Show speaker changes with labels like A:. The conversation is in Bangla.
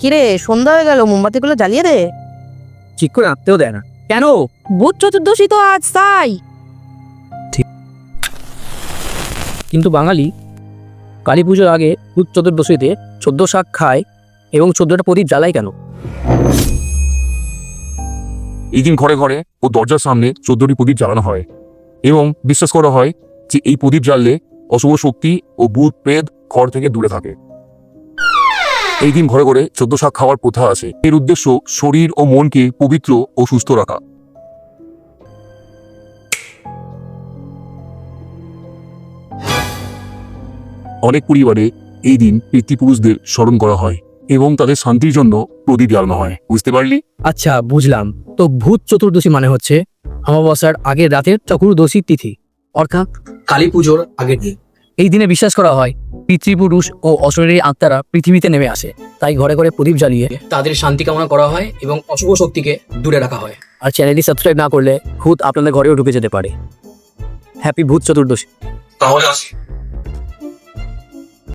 A: কিরে, সন্ধ্যা হয়ে গেল, মোমবাতিগুলো জ্বালিয়ে দে।
B: ঠিক করে আঁকতেও দেয় না কেন?
A: ভূত চতুর্দশী তো আজ, তাই।
B: কিন্তু বাঙালি কালী পুজোর আগে ভূত চতুর্দশীতে 14 শাক খায় এবং 14টা প্রদীপ জ্বালায় কেন?
C: এই দিন ঘরে ঘরে ও দরজার সামনে 14টি প্রদীপ জ্বালানো হয় এবং বিশ্বাস করা হয় যে এই প্রদীপ জ্বাললে অশুভ শক্তি ও ভূত প্রেত ঘর থেকে দূরে থাকে। এই দিন ঘরে ঘরে 14 শাক খাওয়ার প্রথা আছে। এর উদ্দেশ্য শরীর ও মনকে পবিত্র ও সুস্থ রাখা। অনেক পরিবারে এই দিন পিতৃপুরুষদের স্মরণ করা হয় এবং তাদের শান্তির জন্য প্রদীপ জ্বালানো হয়। বুঝতে পারলি?
B: আচ্ছা, বুঝলাম। তো ভূত চতুর্দশী মানে হচ্ছে অমাবস্যার আগের রাতের চতুর্দশী তিথি, অর্থাৎ কালী পুজোর আগের দিন। এই দিনে বিশ্বাস করা হয় পিতৃপুরুষ ও অশরীরী আত্মারা পৃথিবীতে নেমে আসে, তাই ঘরে ঘরে প্রদীপ জ্বালিয়ে তাদের শান্তি কামনা করা হয় এবং অশুভ শক্তিকে দূরে রাখা হয়। আর চ্যানেলটি সাবস্ক্রাইব না করলে ভূত আপনাদের ঘরেও ঢুকে যেতে পারে। হ্যাপি ভূত চতুর্দশী।
C: তাহলে আসি।